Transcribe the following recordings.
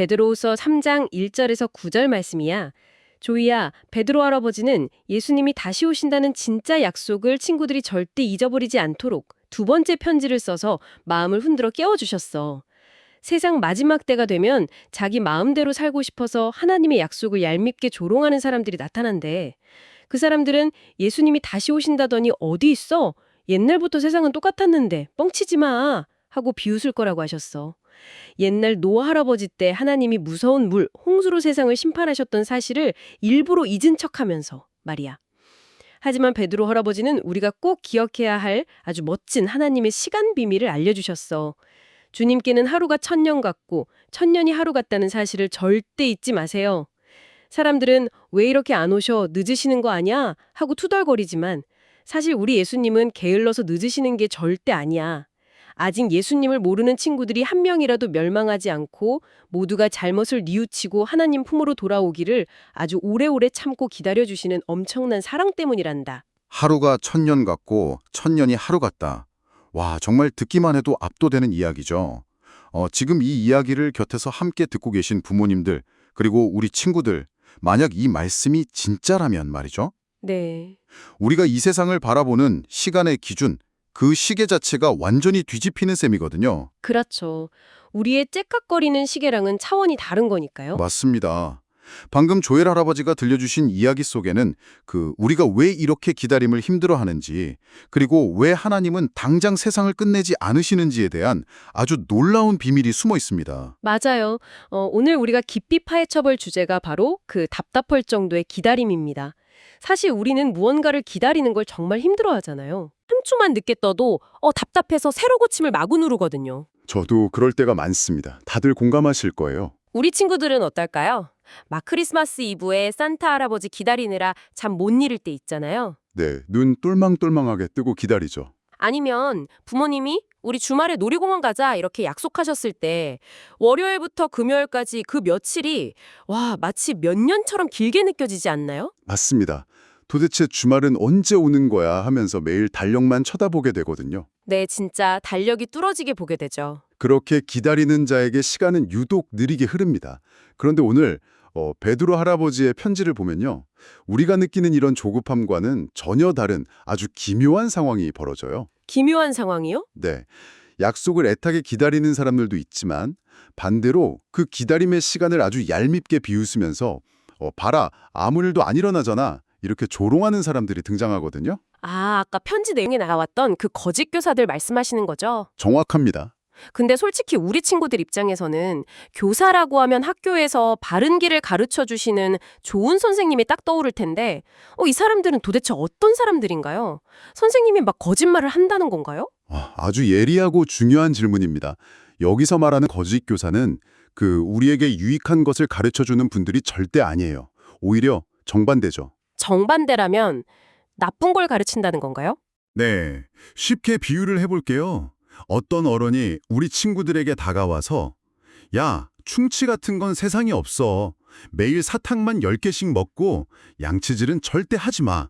베드로후서 3장 1절에서 9절 말씀이야. 조이야, 베드로 할아버지는 예수님이 다시 오신다는 진짜 약속을 친구들이 절대 잊어버리지 않도록 두 번째 편지를 써서 마음을 흔들어 깨워주셨어. 세상 마지막 때가 되면 자기 마음대로 살고 싶어서 하나님의 약속을 얄밉게 조롱하는 사람들이 나타난대. 그 사람들은 예수님이 다시 오신다더니 어디 있어? 옛날부터 세상은 똑같았는데 뻥치지 마 하고 비웃을 거라고 하셨어. 옛날 노아 할아버지 때 하나님이 무서운 물, 홍수로 세상을 심판하셨던 사실을 일부러 잊은 척하면서 말이야. 하지만 베드로 할아버지는 우리가 꼭 기억해야 할 아주 멋진 하나님의 시간 비밀을 알려주셨어. 주님께는 하루가 1000년 같고 1000년이 하루 같다는 사실을 절대 잊지 마세요. 사람들은 왜 이렇게 안 오셔? 늦으시는 거 아니야? 하고 투덜거리지만 사실 우리 예수님은 게을러서 늦으시는 게 절대 아니야. 아직 예수님을 모르는 친구들이 한 명이라도 멸망하지 않고 모두가 잘못을 뉘우치고 하나님 품으로 돌아오기를 아주 오래오래 참고 기다려주시는 엄청난 사랑 때문이란다. 하루가 1000년 같고 1000년이 하루 같다. 와, 정말 듣기만 해도 압도되는 이야기죠. 지금 이 이야기를 곁에서 함께 듣고 계신 부모님들, 그리고 우리 친구들, 만약 이 말씀이 진짜라면 말이죠. 네. 우리가 이 세상을 바라보는 시간의 기준, 그 시계 자체가 완전히 뒤집히는 셈이거든요. 그렇죠. 우리의 째깍거리는 시계랑은 차원이 다른 거니까요. 맞습니다. 방금 조엘 할아버지가 들려주신 이야기 속에는 우리가 왜 이렇게 기다림을 힘들어하는지, 그리고 왜 하나님은 당장 세상을 끝내지 않으시는지에 대한 아주 놀라운 비밀이 숨어 있습니다. 맞아요. 오늘 우리가 깊이 파헤쳐볼 주제가 바로 그 답답할 정도의 기다림입니다. 사실 우리는 무언가를 기다리는 걸 정말 힘들어하잖아요. 3초만 늦게 떠도 답답해서 새로 고침을 마구 누르거든요. 저도 그럴 때가 많습니다. 다들 공감하실 거예요. 우리 친구들은 어떨까요? 막 크리스마스 이브에 산타 할아버지 기다리느라 잠 못 이룰 때 있잖아요. 네, 눈 똘망똘망하게 뜨고 기다리죠. 아니면 부모님이 우리 주말에 놀이공원 가자 이렇게 약속하셨을 때 월요일부터 금요일까지 그 며칠이 마치 몇 년처럼 길게 느껴지지 않나요? 맞습니다. 도대체 주말은 언제 오는 거야 하면서 매일 달력만 쳐다보게 되거든요. 네, 진짜 달력이 뚫어지게 보게 되죠. 그렇게 기다리는 자에게 시간은 유독 느리게 흐릅니다. 그런데 오늘 베드로 할아버지의 편지를 보면요. 우리가 느끼는 이런 조급함과는 전혀 다른 아주 기묘한 상황이 벌어져요. 기묘한 상황이요? 네. 약속을 애타게 기다리는 사람들도 있지만 반대로 그 기다림의 시간을 아주 얄밉게 비웃으면서 봐라, 아무 일도 안 일어나잖아. 이렇게 조롱하는 사람들이 등장하거든요. 아까 편지 내용에 나왔던 그 거짓 교사들 말씀하시는 거죠? 정확합니다. 근데 솔직히 우리 친구들 입장에서는 교사라고 하면 학교에서 바른 길을 가르쳐 주시는 좋은 선생님이 딱 떠오를 텐데 이 사람들은 도대체 어떤 사람들인가요? 선생님이 막 거짓말을 한다는 건가요? 아주 예리하고 중요한 질문입니다. 여기서 말하는 거짓 교사는 우리에게 유익한 것을 가르쳐주는 분들이 절대 아니에요. 오히려 정반대죠. 정반대라면 나쁜 걸 가르친다는 건가요? 네, 쉽게 비유를 해볼게요. 어떤 어른이 우리 친구들에게 다가와서 야, 충치 같은 건 세상에 없어. 매일 사탕만 10개씩 먹고 양치질은 절대 하지 마.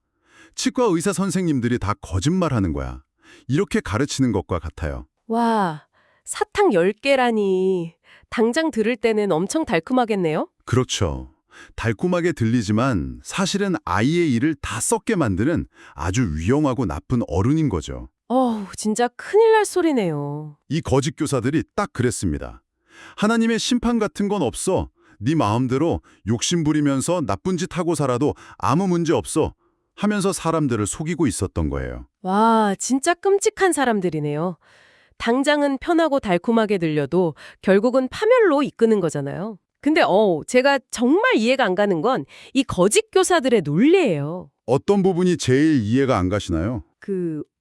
치과 의사 선생님들이 다 거짓말하는 거야. 이렇게 가르치는 것과 같아요. 와, 사탕 10개라니. 당장 들을 때는 엄청 달콤하겠네요? 그렇죠. 달콤하게 들리지만 사실은 아이의 일을 다 썩게 만드는 아주 위험하고 나쁜 어른인 거죠. 진짜 큰일 날 소리네요. 이 거짓 교사들이 딱 그랬습니다. 하나님의 심판 같은 건 없어. 네 마음대로 욕심 부리면서 나쁜 짓 하고 살아도 아무 문제 없어 하면서 사람들을 속이고 있었던 거예요. 와, 진짜 끔찍한 사람들이네요. 당장은 편하고 달콤하게 들려도 결국은 파멸로 이끄는 거잖아요. 근데 제가 정말 이해가 안 가는 건 이 거짓 교사들의 논리예요. 어떤 부분이 제일 이해가 안 가시나요?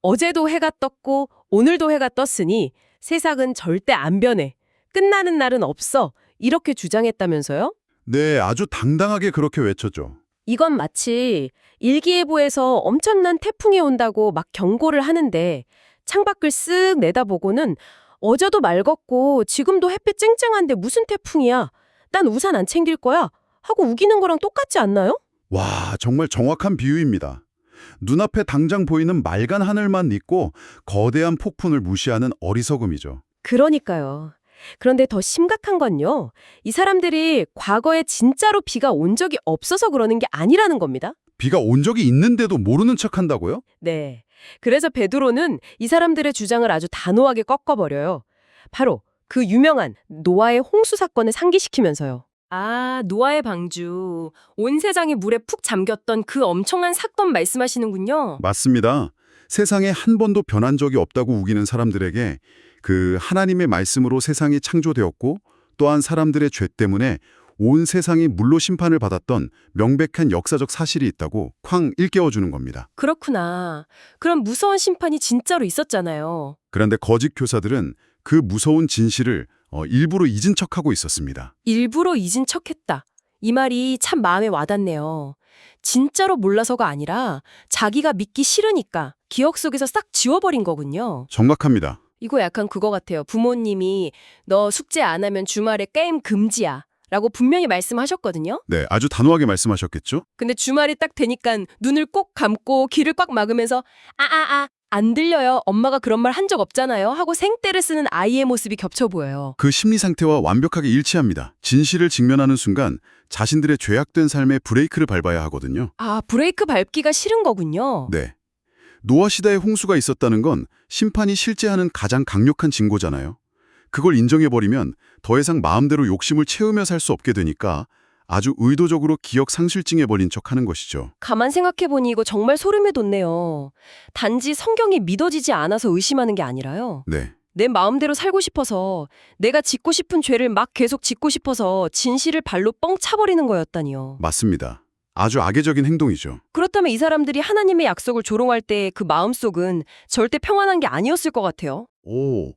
어제도 해가 떴고 오늘도 해가 떴으니 세상은 절대 안 변해. 끝나는 날은 없어. 이렇게 주장했다면서요? 네, 아주 당당하게 그렇게 외쳤죠. 이건 마치 일기예보에서 엄청난 태풍이 온다고 막 경고를 하는데 창밖을 쓱 내다보고는 어제도 맑았고 지금도 햇빛 쨍쨍한데 무슨 태풍이야. 난 우산 안 챙길 거야. 하고 우기는 거랑 똑같지 않나요? 와, 정말 정확한 비유입니다. 눈앞에 당장 보이는 맑은 하늘만 믿고 거대한 폭풍을 무시하는 어리석음이죠. 그러니까요. 그런데 더 심각한 건요. 이 사람들이 과거에 진짜로 비가 온 적이 없어서 그러는 게 아니라는 겁니다. 비가 온 적이 있는데도 모르는 척한다고요? 네. 그래서 베드로는 이 사람들의 주장을 아주 단호하게 꺾어버려요. 바로 그 유명한 노아의 홍수 사건을 상기시키면서요. 아, 노아의 방주. 온 세상이 물에 푹 잠겼던 그 엄청난 사건 말씀하시는군요. 맞습니다. 세상에 한 번도 변한 적이 없다고 우기는 사람들에게 그 하나님의 말씀으로 세상이 창조되었고 또한 사람들의 죄 때문에 온 세상이 물로 심판을 받았던 명백한 역사적 사실이 있다고 쾅 일깨워주는 겁니다. 그렇구나. 그럼 무서운 심판이 진짜로 있었잖아요. 그런데 거짓 교사들은 그 무서운 진실을 일부러 잊은 척하고 있었습니다. 일부러 잊은 척했다. 이 말이 참 마음에 와닿네요. 진짜로 몰라서가 아니라 자기가 믿기 싫으니까 기억 속에서 싹 지워버린 거군요. 정확합니다. 이거 약간 그거 같아요. 부모님이 너 숙제 안 하면 주말에 게임 금지야 라고 분명히 말씀하셨거든요. 네, 아주 단호하게 말씀하셨겠죠? 근데 주말이 딱 되니까 눈을 꼭 감고 귀를 꽉 막으면서 안 들려요. 엄마가 그런 말 한 적 없잖아요. 하고 생떼를 쓰는 아이의 모습이 겹쳐 보여요. 그 심리 상태와 완벽하게 일치합니다. 진실을 직면하는 순간 자신들의 죄악된 삶에 브레이크를 밟아야 하거든요. 아, 브레이크 밟기가 싫은 거군요. 네. 노아 시대에 홍수가 있었다는 건 심판이 실제하는 가장 강력한 징조잖아요. 그걸 인정해버리면 더 이상 마음대로 욕심을 채우며 살 수 없게 되니까 아주 의도적으로 기억 상실증에 버린 척하는 것이죠. 가만 생각해보니 이거 정말 소름이 돋네요. 단지 성경이 믿어지지 않아서 의심하는 게 아니라요. 네. 내 마음대로 살고 싶어서, 내가 짓고 싶은 죄를 막 계속 짓고 싶어서 진실을 발로 뻥 차버리는 거였다니요. 맞습니다. 아주 악의적인 행동이죠. 그렇다면 이 사람들이 하나님의 약속을 조롱할 때 그 마음속은 절대 평안한 게 아니었을 것 같아요. 오,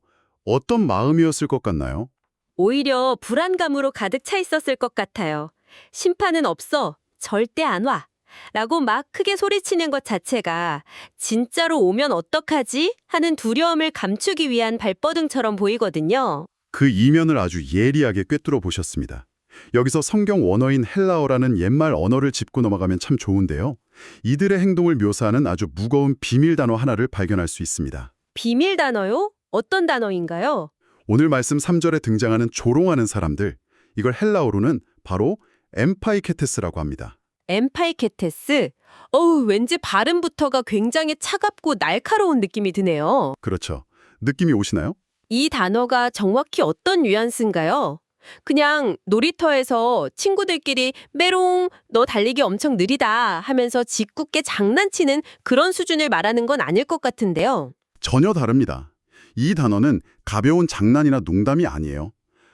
어떤 마음이었을 것 같나요? 오히려 불안감으로 가득 차 있었을 것 같아요. 심판은 없어. 절대 안 와. 라고 막 크게 소리치는 것 자체가 진짜로 오면 어떡하지? 하는 두려움을 감추기 위한 발버둥처럼 보이거든요. 그 이면을 아주 예리하게 꿰뚫어 보셨습니다. 여기서 성경 원어인 헬라어라는 옛말 언어를 짚고 넘어가면 참 좋은데요. 이들의 행동을 묘사하는 아주 무거운 비밀 단어 하나를 발견할 수 있습니다. 비밀 단어요? 어떤 단어인가요? 오늘 말씀 3절에 등장하는 조롱하는 사람들, 이걸 헬라어로는 바로 엠파이케테스라고 합니다. 엠파이케테스? 왠지 발음부터가 굉장히 차갑고 날카로운 느낌이 드네요. 그렇죠. 느낌이 오시나요? 이 단어가 정확히 어떤 뉘앙스인가요? 그냥 놀이터에서 친구들끼리 메롱, 너 달리기 엄청 느리다 하면서 짓궂게 장난치는 그런 수준을 말하는 건 아닐 것 같은데요. 전혀 다릅니다. 이 단어는 가벼운 장난이나 농담이 아니에요.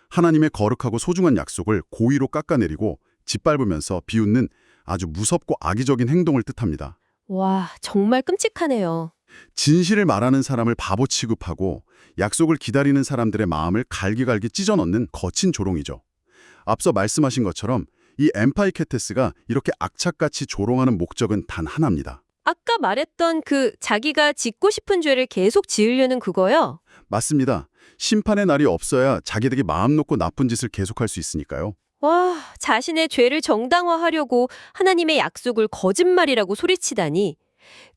하나님의 거룩하고 소중한 약속을 고의로 깎아내리고 짓밟으면서 비웃는 아주 무섭고 악의적인 행동을 뜻합니다. 와, 정말 끔찍하네요. 진실을 말하는 사람을 바보 취급하고 약속을 기다리는 사람들의 마음을 갈기갈기 찢어넣는 거친 조롱이죠. 앞서 말씀하신 것처럼 이 엠파이케테스가 이렇게 악착같이 조롱하는 목적은 단 하나입니다. 아까 말했던 그 자기가 짓고 싶은 죄를 계속 지으려는 그거요? 맞습니다. 심판의 날이 없어야 자기들이 마음 놓고 나쁜 짓을 계속할 수 있으니까요. 와, 자신의 죄를 정당화하려고 하나님의 약속을 거짓말이라고 소리치다니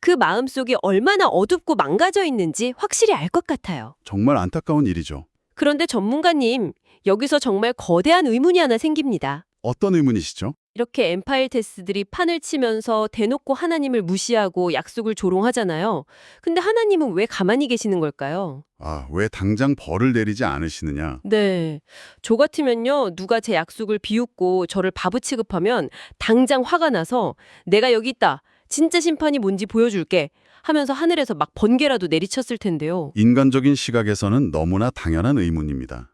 그 마음속이 얼마나 어둡고 망가져 있는지 확실히 알 것 같아요. 정말 안타까운 일이죠. 그런데 전문가님, 여기서 정말 거대한 의문이 하나 생깁니다. 어떤 의문이시죠? 이렇게 엠파일테스들이 판을 치면서 대놓고 하나님을 무시하고 약속을 조롱하잖아요. 근데 하나님은 왜 가만히 계시는 걸까요? 왜 당장 벌을 내리지 않으시느냐? 네. 저 같으면요, 누가 제 약속을 비웃고 저를 바보 취급하면 당장 화가 나서 내가 여기 있다. 진짜 심판이 뭔지 보여줄게. 하면서 하늘에서 막 번개라도 내리쳤을 텐데요. 인간적인 시각에서는 너무나 당연한 의문입니다.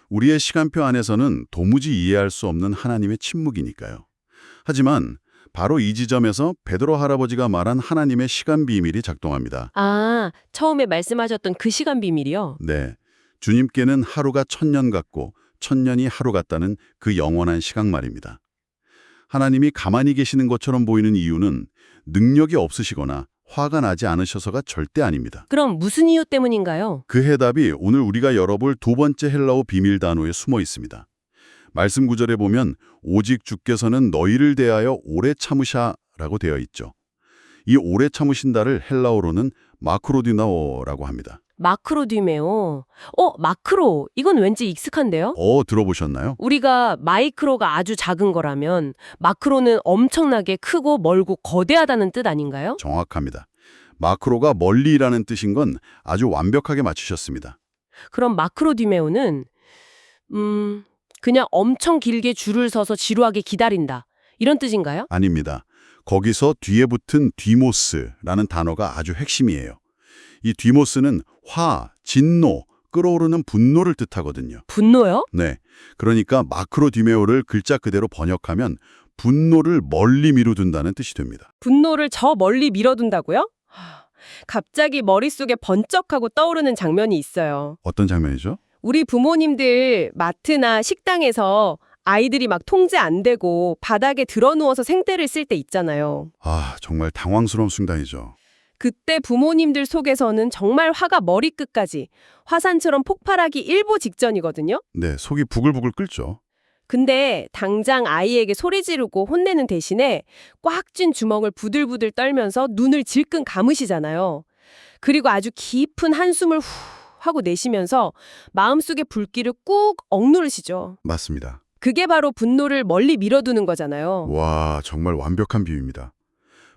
우리의 시간표 안에서는 도무지 이해할 수 없는 하나님의 침묵이니까요. 하지만 바로 이 지점에서 베드로 할아버지가 말한 하나님의 시간 비밀이 작동합니다. 아, 처음에 말씀하셨던 그 시간 비밀이요? 네, 주님께는 하루가 1000년 같고 1000년이 하루 같다는 그 영원한 시각 말입니다. 하나님이 가만히 계시는 것처럼 보이는 이유는 능력이 없으시거나 화가 나지 않으셔서가 절대 아닙니다. 그럼 무슨 이유 때문인가요? 그 해답이 오늘 우리가 열어볼 두 번째 헬라어 비밀 단어에 숨어 있습니다. 말씀 구절에 보면 오직 주께서는 너희를 대하여 오래 참으샤라고 되어 있죠. 이 오래 참으신다를 헬라어로는 마크로디나오라고 합니다. 마크로디메오. 마크로. 이건 왠지 익숙한데요? 들어보셨나요? 우리가 마이크로가 아주 작은 거라면 마크로는 엄청나게 크고 멀고 거대하다는 뜻 아닌가요? 정확합니다. 마크로가 멀리라는 뜻인 건 아주 완벽하게 맞추셨습니다. 그럼 마크로디메오는 그냥 엄청 길게 줄을 서서 지루하게 기다린다. 이런 뜻인가요? 아닙니다. 거기서 뒤에 붙은 디모스라는 단어가 아주 핵심이에요. 이 디모스는 화, 진노, 끓어오르는 분노를 뜻하거든요. 분노요? 네, 그러니까 마크로디메오를 글자 그대로 번역하면 분노를 멀리 미루둔다는 뜻이 됩니다. 분노를 저 멀리 밀어둔다고요? 갑자기 머릿속에 번쩍하고 떠오르는 장면이 있어요. 어떤 장면이죠? 우리 부모님들 마트나 식당에서 아이들이 막 통제 안 되고 바닥에 드러누워서 생떼를 쓸 때 있잖아요. 정말 당황스러운 순간이죠. 그때 부모님들 속에서는 정말 화가 머리끝까지 화산처럼 폭발하기 일보 직전이거든요. 네, 속이 부글부글 끓죠. 근데 당장 아이에게 소리 지르고 혼내는 대신에 꽉 쥔 주먹을 부들부들 떨면서 눈을 질끈 감으시잖아요. 그리고 아주 깊은 한숨을 후 하고 내쉬면서 마음속의 불길을 꾹 억누르시죠. 맞습니다. 그게 바로 분노를 멀리 밀어두는 거잖아요. 와, 정말 완벽한 비유입니다.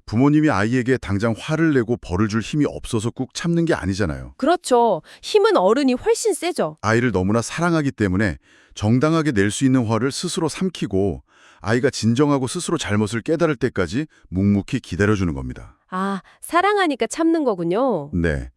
부모님이 아이에게 당장 화를 내고 벌을 줄 힘이 없어서 꾹 참는 게 아니잖아요. 그렇죠. 힘은 어른이 훨씬 세죠. 아이를 너무나 사랑하기 때문에 정당하게 낼 수 있는 화를 스스로 삼키고 아이가 진정하고 스스로 잘못을 깨달을 때까지 묵묵히 기다려주는 겁니다. 사랑하니까 참는 거군요. 네.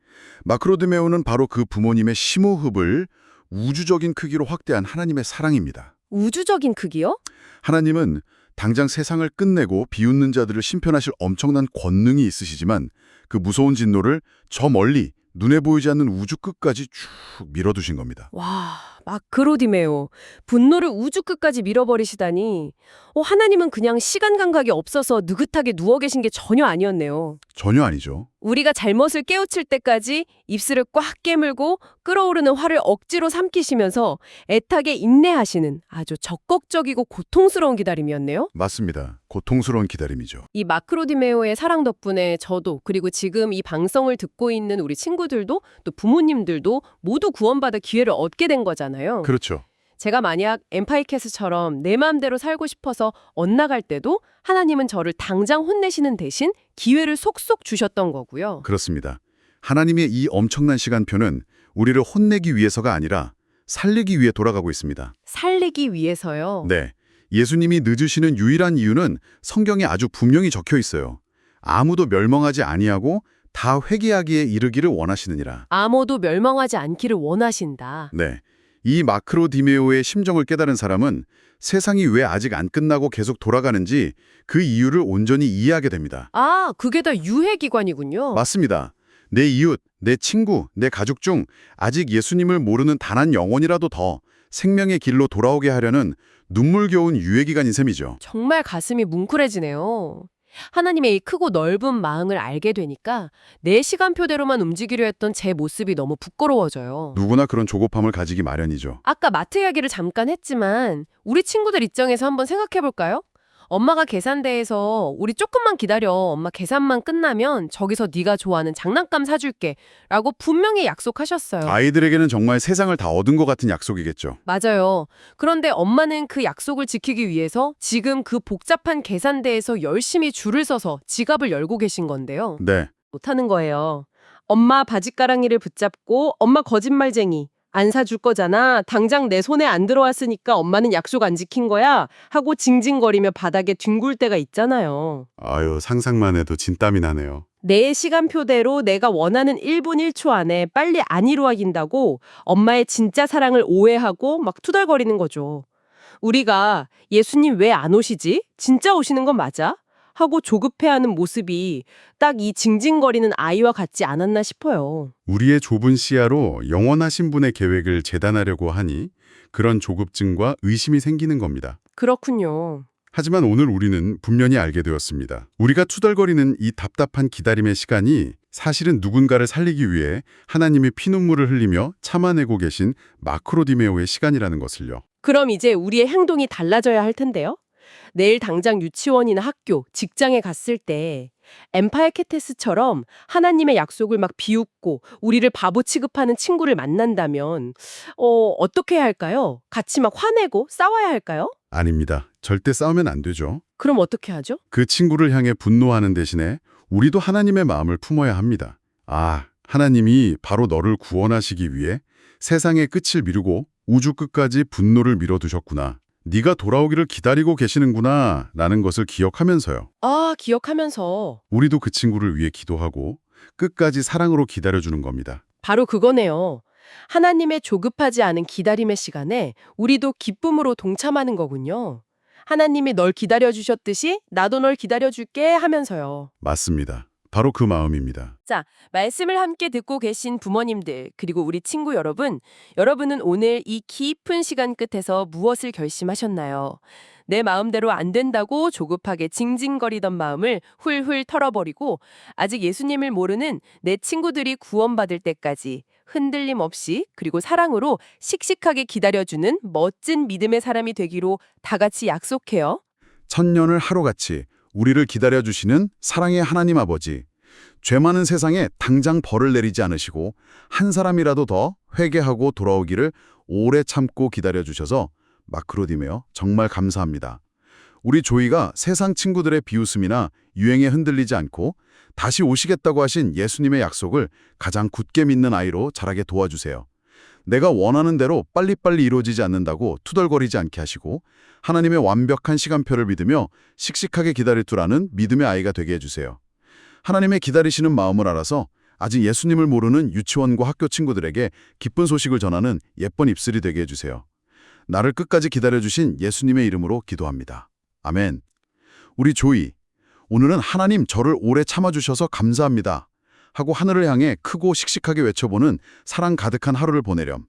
마크로디메오는 바로 그 부모님의 심호흡을 우주적인 크기로 확대한 하나님의 사랑입니다. 우주적인 크기요? 하나님은 당장 세상을 끝내고 비웃는 자들을 심편하실 엄청난 권능이 있으시지만 그 무서운 진노를 저 멀리 눈에 보이지 않는 우주 끝까지 쭉 밀어두신 겁니다. 와, 마크로디메오. 분노를 우주 끝까지 밀어버리시다니. 하나님은 그냥 시간 감각이 없어서 느긋하게 누워 계신 게 전혀 아니었네요. 전혀 아니죠. 우리가 잘못을 깨우칠 때까지 입술을 꽉 깨물고 끓어오르는 화를 억지로 삼키시면서 애타게 인내하시는 아주 적극적이고 고통스러운 기다림이었네요. 맞습니다. 고통스러운 기다림이죠. 이 마크로디메오의 사랑 덕분에 저도 그리고 지금 이 방송을 듣고 있는 우리 친구들도 또 부모님들도 모두 구원받을 기회를 얻게 된 거잖아요. 그렇죠. 제가 만약 엠파이캐스처럼 내 마음대로 살고 싶어서 엇나갈 때도 하나님은 저를 당장 혼내시는 대신 기회를 속속 주셨던 거고요. 그렇습니다. 하나님의 이 엄청난 시간표는 우리를 혼내기 위해서가 아니라 살리기 위해 돌아가고 있습니다. 살리기 위해서요. 네. 예수님이 늦으시는 유일한 이유는 성경에 아주 분명히 적혀 있어요. 아무도 멸망하지 아니하고 다 회개하기에 이르기를 원하시느니라. 아무도 멸망하지 않기를 원하신다. 네. 이 마크로디메오의 심정을 깨달은 사람은 세상이 왜 아직 안 끝나고 계속 돌아가는지 그 이유를 온전히 이해하게 됩니다. 그게 다 유해기관이군요. 맞습니다. 내 이웃, 내 친구, 내 가족 중 아직 예수님을 모르는 단 한 영혼이라도 더 생명의 길로 돌아오게 하려는 눈물겨운 유예기간인 셈이죠. 정말 가슴이 뭉클해지네요. 하나님의 이 크고 넓은 마음을 알게 되니까 내 시간표대로만 움직이려 했던 제 모습이 너무 부끄러워져요. 누구나 그런 조급함을 가지기 마련이죠. 아까 마트 이야기를 잠깐 했지만 우리 친구들 입장에서 한번 생각해 볼까요? 엄마가 계산대에서 우리 조금만 기다려. 엄마 계산만 끝나면 저기서 네가 좋아하는 장난감 사줄게. 라고 분명히 약속하셨어요. 아이들에게는 정말 세상을 다 얻은 것 같은 약속이겠죠. 맞아요. 그런데 엄마는 그 약속을 지키기 위해서 지금 그 복잡한 계산대에서 열심히 줄을 서서 지갑을 열고 계신 건데요. 네. 못하는 거예요. 엄마 바지가랑이를 붙잡고 엄마 거짓말쟁이. 안 사줄 거잖아. 당장 내 손에 안 들어왔으니까 엄마는 약속 안 지킨 거야. 하고 징징거리며 바닥에 뒹굴 때가 있잖아요. 아유, 상상만 해도 진땀이 나네요. 내 시간표대로 내가 원하는 1분 1초 안에 빨리 안 이루어진다고 엄마의 진짜 사랑을 오해하고 막 투덜거리는 거죠. 우리가 예수님 왜 안 오시지? 진짜 오시는 건 맞아? 하고 조급해하는 모습이 딱 이 징징거리는 아이와 같지 않았나 싶어요. 우리의 좁은 시야로 영원하신 분의 계획을 재단하려고 하니 그런 조급증과 의심이 생기는 겁니다. 그렇군요. 하지만 오늘 우리는 분명히 알게 되었습니다. 우리가 투덜거리는 이 답답한 기다림의 시간이 사실은 누군가를 살리기 위해 하나님의 피눈물을 흘리며 참아내고 계신 마크로디메오의 시간이라는 것을요. 그럼 이제 우리의 행동이 달라져야 할 텐데요. 내일 당장 유치원이나 학교, 직장에 갔을 때 엠파이케테스처럼 하나님의 약속을 막 비웃고 우리를 바보 취급하는 친구를 만난다면 어떻게 해야 할까요? 같이 막 화내고 싸워야 할까요? 아닙니다. 절대 싸우면 안 되죠. 그럼 어떻게 하죠? 그 친구를 향해 분노하는 대신에 우리도 하나님의 마음을 품어야 합니다. 아, 하나님이 바로 너를 구원하시기 위해 세상의 끝을 미루고 우주 끝까지 분노를 미뤄두셨구나. 네가 돌아오기를 기다리고 계시는구나 라는 것을 기억하면서요. 아, 기억하면서. 우리도 그 친구를 위해 기도하고 끝까지 사랑으로 기다려주는 겁니다. 바로 그거네요. 하나님의 조급하지 않은 기다림의 시간에 우리도 기쁨으로 동참하는 거군요. 하나님이 널 기다려주셨듯이 나도 널 기다려줄게 하면서요. 맞습니다. 바로 그 마음입니다. 자, 말씀을 함께 듣고 계신 부모님들, 그리고 우리 친구 여러분, 여러분은 오늘 이 깊은 시간 끝에서 무엇을 결심하셨나요? 내 마음대로 안 된다고 조급하게 징징거리던 마음을 훌훌 털어버리고 아직 예수님을 모르는 내 친구들이 구원받을 때까지 흔들림 없이 그리고 사랑으로 씩씩하게 기다려주는 멋진 믿음의 사람이 되기로 다 같이 약속해요. 천년을 하루같이 우리를 기다려주시는 사랑의 하나님 아버지, 죄 많은 세상에 당장 벌을 내리지 않으시고 한 사람이라도 더 회개하고 돌아오기를 오래 참고 기다려주셔서 마크로디메어 정말 감사합니다. 우리 조이가 세상 친구들의 비웃음이나 유행에 흔들리지 않고 다시 오시겠다고 하신 예수님의 약속을 가장 굳게 믿는 아이로 자라게 도와주세요. 내가 원하는 대로 빨리빨리 이루어지지 않는다고 투덜거리지 않게 하시고 하나님의 완벽한 시간표를 믿으며 씩씩하게 기다릴 줄 아는 믿음의 아이가 되게 해주세요. 하나님의 기다리시는 마음을 알아서 아직 예수님을 모르는 유치원과 학교 친구들에게 기쁜 소식을 전하는 예쁜 입술이 되게 해주세요. 나를 끝까지 기다려주신 예수님의 이름으로 기도합니다. 아멘. 우리 조이, 오늘은 하나님 저를 오래 참아주셔서 감사합니다 하고 하늘을 향해 크고 씩씩하게 외쳐보는 사랑 가득한 하루를 보내렴.